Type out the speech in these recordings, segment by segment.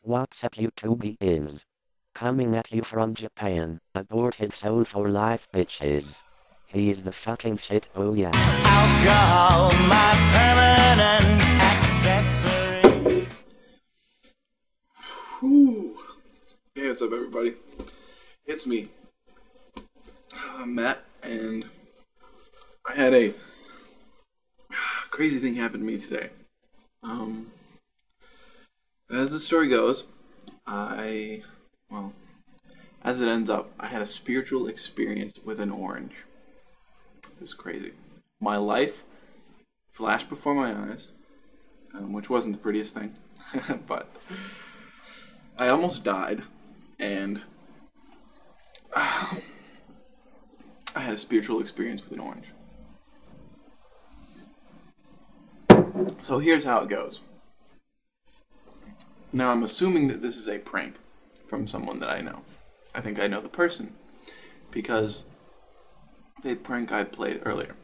What's up YouTube is coming at you from Japan, aborted soul for life bitches. He's the fucking shit, oh yeah. Alcohol, my permanent accessory. Whew. Hey, what's up, everybody? It's me, Matt, and I had a crazy thing happen to me today. As the story goes, as it ends up, I had a spiritual experience with an orange. It was crazy. My life flashed before my eyes, which wasn't the prettiest thing, but I almost died, and I had a spiritual experience with an orange. So here's how it goes. Now I'm assuming that this is a prank from someone that I know. I think I know the person because the prank I played earlier.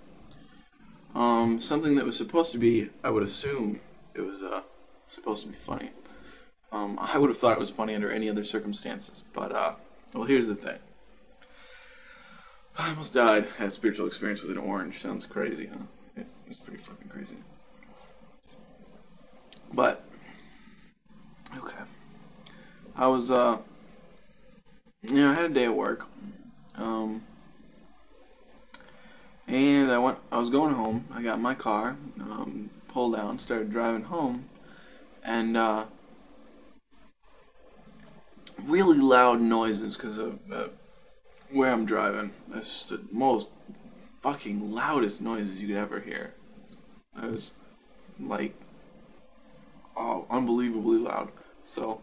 Something that was supposed to be, I would assume it was supposed to be funny. I would have thought it was funny under any other circumstances, but well, here's the thing. I almost died. Had a spiritual experience with an orange. Sounds crazy, huh? It was pretty fucking crazy. But okay, I was I had a day at work, and I was going home. I got in my car, pulled down, started driving home, and really loud noises because of where I'm driving. That's the most fucking loudest noises you could ever hear. It was like, oh, unbelievably loud. So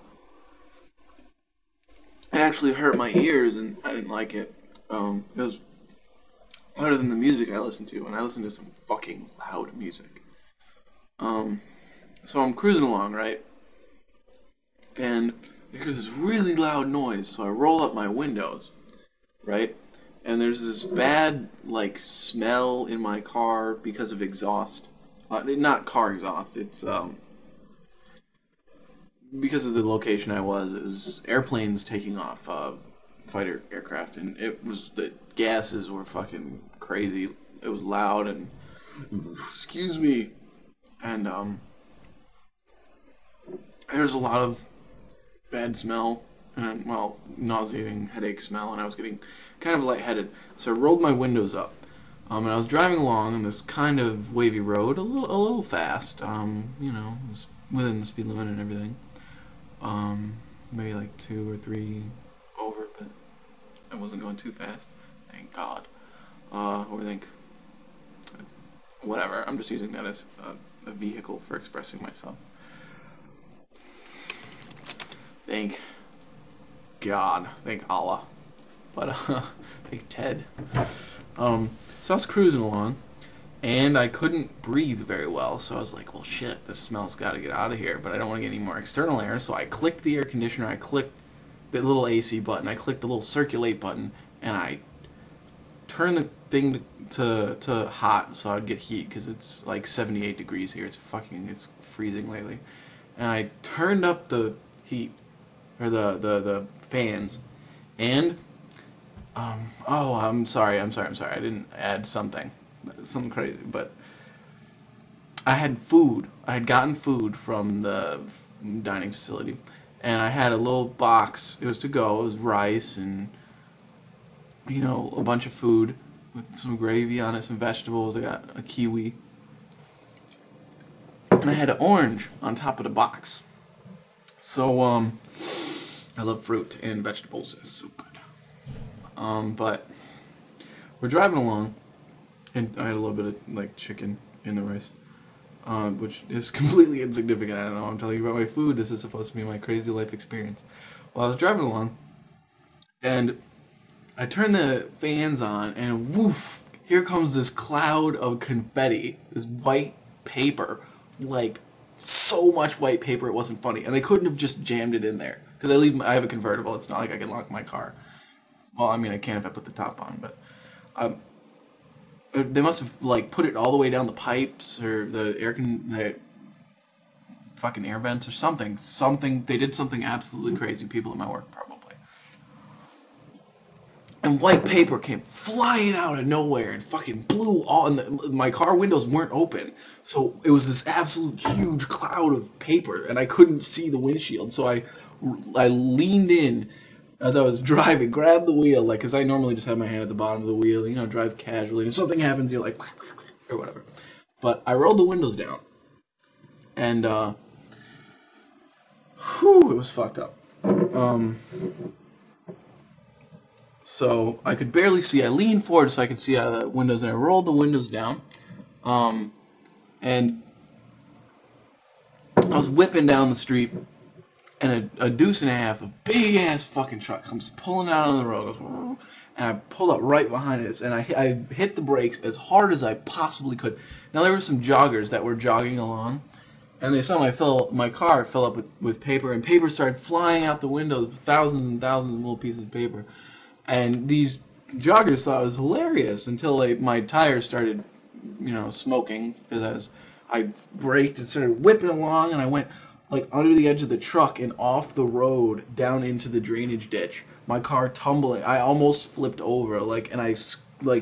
it actually hurt my ears, and I didn't like it. It was louder than the music I listened to, and I listened to some fucking loud music. So I'm cruising along, right? And there's this really loud noise, so I roll up my windows, right? And there's this bad, like, smell in my car because of exhaust. Not car exhaust, it's, because of the location I was, it was airplanes taking off, fighter aircraft, and the gases were fucking crazy. It was loud, and, excuse me, and, there's a lot of bad smell, and, well, nauseating headache smell, and I was getting kind of lightheaded, so I rolled my windows up, and I was driving along on this kind of wavy road, a little fast, it was within the speed limit and everything. Maybe like 2 or 3 over, but I wasn't going too fast. Thank God. Whatever. I'm just using that as a vehicle for expressing myself. Thank God. Thank Allah. But, thank Ted. So I was cruising along, and I couldn't breathe very well, so I was like, well, shit, this smell's got to get out of here, but I don't want to get any more external air, so I clicked the air conditioner, I clicked the little AC button, I clicked the little circulate button, and I turned the thing to hot, so I'd get heat, because it's like 78 degrees here, it's freezing lately, and I turned up the heat, or the fans, and, I'm sorry, I didn't add something crazy, but I had food. I had gotten food from the dining facility, and I had a little box. It was to go. It was rice and, a bunch of food with some gravy on it, some vegetables. I got a kiwi, and I had an orange on top of the box. So, I love fruit and vegetables. It's so good. But we're driving along, and I had a little bit of, like, chicken in the rice, which is completely insignificant. I don't know, I'm telling you about my food. This is supposed to be my crazy life experience. Well, I was driving along, and I turned the fans on, and woof, here comes this cloud of confetti, this white paper, like, so much white paper it wasn't funny. And they couldn't have just jammed it in there, because I have a convertible. It's not like I can lock my car. Well, I mean, I can if I put the top on, but they must have, like, put it all the way down the pipes, or the fucking air vents or something. They did something absolutely crazy, people at my work probably. And white paper came flying out of nowhere and fucking blew all, and my car windows weren't open. So it was this absolute huge cloud of paper, and I couldn't see the windshield. So I leaned in as I was driving, grabbed the wheel, like, because I normally just have my hand at the bottom of the wheel, you know, drive casually. And if something happens, you're like, or whatever. But I rolled the windows down, and, it was fucked up. So I could barely see. I leaned forward so I could see out of the windows, and I rolled the windows down. And I was whipping down the street, and a deuce and a half, a big ass fucking truck comes pulling out on the road, goes, and I pulled up right behind it, and I hit the brakes as hard as I possibly could. Now there were some joggers that were jogging along, and they saw my car fill up with paper, and paper started flying out the window, thousands and thousands of little pieces of paper. And these joggers thought it was hilarious until my tires started, you know, smoking, because I braked and started whipping along, and I went like under the edge of the truck and off the road down into the drainage ditch. My car tumbling. I almost flipped over, and I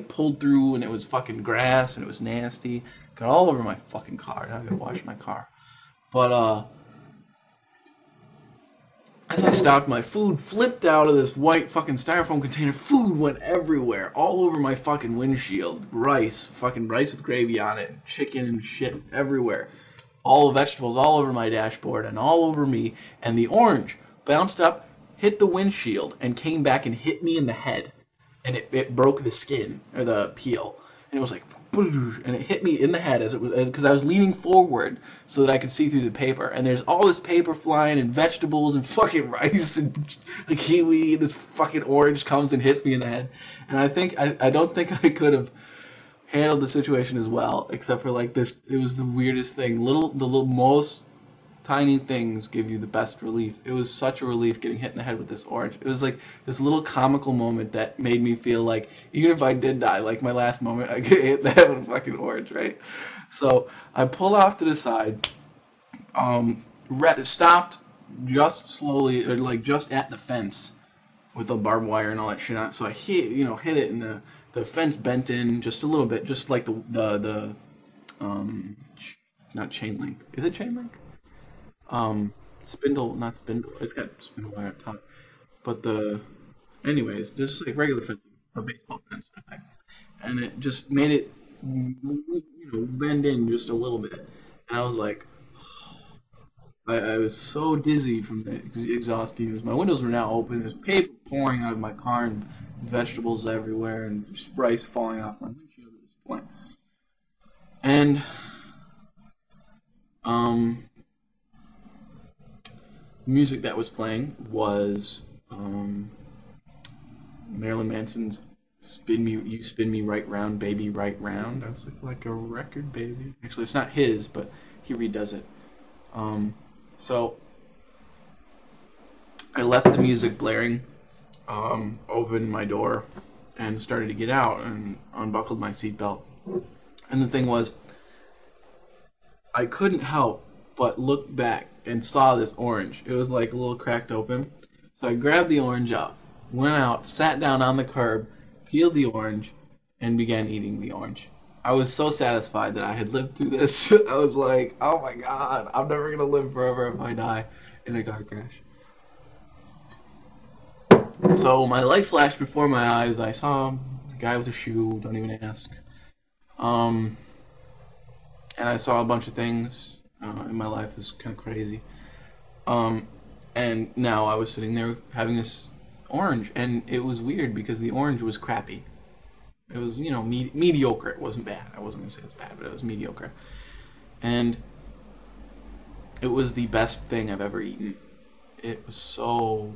pulled through, and it was fucking grass, and it was nasty. Got all over my fucking car. Now I gotta wash my car. But as I stopped, my food flipped out of this white fucking styrofoam container. Food went everywhere, all over my fucking windshield. Rice with gravy on it, chicken and shit everywhere. All the vegetables all over my dashboard and all over me. And the orange bounced up, hit the windshield, and came back and hit me in the head. And it broke the skin, or the peel. And it was like, and it hit me in the head because I was leaning forward so that I could see through the paper. And there's all this paper flying, and vegetables and fucking rice and the kiwi, and this fucking orange comes and hits me in the head. And I don't think I could have handled the situation as well, except for like this. It was the weirdest thing. The little most tiny things give you the best relief. It was such a relief getting hit in the head with this orange. It was like this little comical moment that made me feel like even if I did die, like my last moment, I get hit in the head with a fucking orange, right? So I pulled off to the side, stopped just slowly, or like just at the fence with the barbed wire and all that shit on it. So I hit it, and the fence bent in just a little bit, just like the not chain link. Is it chain link? Not spindle. It's got spindle wire up top. But anyways, just like regular fencing, a baseball fence, I think. And it just made it, bend in just a little bit. And I was like, I was so dizzy from the exhaust fumes. My windows were now open. There's paper pouring out of my car, and vegetables everywhere, and just rice falling off my windshield at this point. And, music that was playing was Marilyn Manson's "You Spin Me Right Round, Baby, Right Round." I was like a record, baby. Actually, it's not his, but he redoes it. So I left the music blaring, opened my door, and started to get out and unbuckled my seatbelt. And the thing was, I couldn't help but look back and saw this orange. It was like a little cracked open. So I grabbed the orange up, went out, sat down on the curb, peeled the orange, and began eating the orange. I was so satisfied that I had lived through this. I was like, oh my god, I'm never going to live forever if I die in a car crash. So my life flashed before my eyes. I saw a guy with a shoe, don't even ask. And I saw a bunch of things in my life. It was kind of crazy. And now I was sitting there having this orange, and it was weird because the orange was crappy. It was, mediocre. It wasn't bad. I wasn't going to say it's bad, but it was mediocre. And it was the best thing I've ever eaten. It was so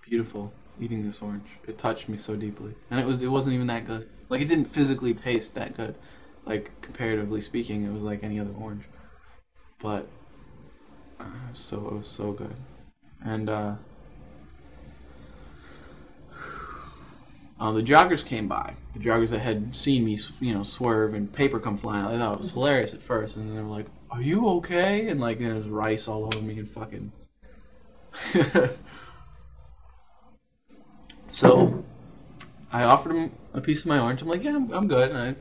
beautiful eating this orange. It touched me so deeply. And it wasn't even that good. Like, it didn't physically taste that good. Like, comparatively speaking, it was like any other orange. But it was so good. And the joggers came by. The joggers that had seen me, swerve and paper come flying out. They thought it was hilarious at first, and then they were like, are you okay? And like there's rice all over me and fucking. So I offered him a piece of my orange. I'm like, yeah, I'm good. And I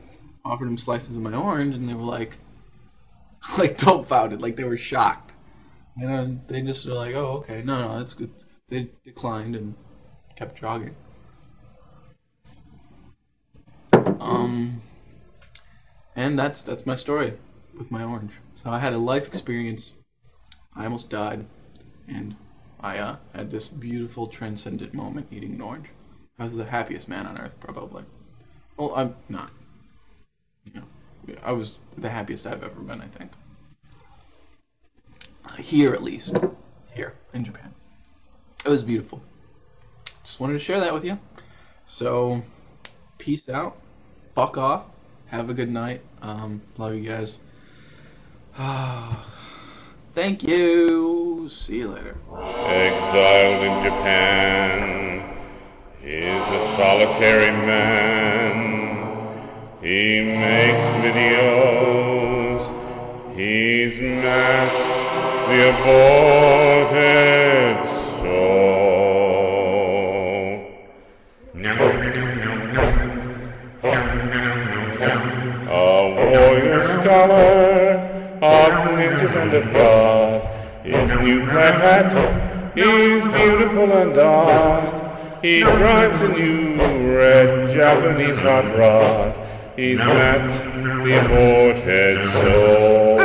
offered him slices of my orange, and they were like dumbfounded, like they were shocked. And they just were like, oh, okay, no, that's good. They declined and kept jogging. And that's my story with my orange. So I had a life experience. I almost died, and I had this beautiful, transcendent moment eating an orange. I was the happiest man on earth, probably. Well, I'm not. You know, I was the happiest I've ever been, I think. Here, at least. Here, in Japan. It was beautiful. Just wanted to share that with you. So, peace out. Fuck off. Have a good night. Love you guys. Thank you. See you later. Exiled in Japan is a solitary man. He makes videos. He's met the aborted soul. A warrior scholar of ninjas and of God. His new plaid hat is beautiful and odd. He drives a new red Japanese hot rod. He's met the aborted soul.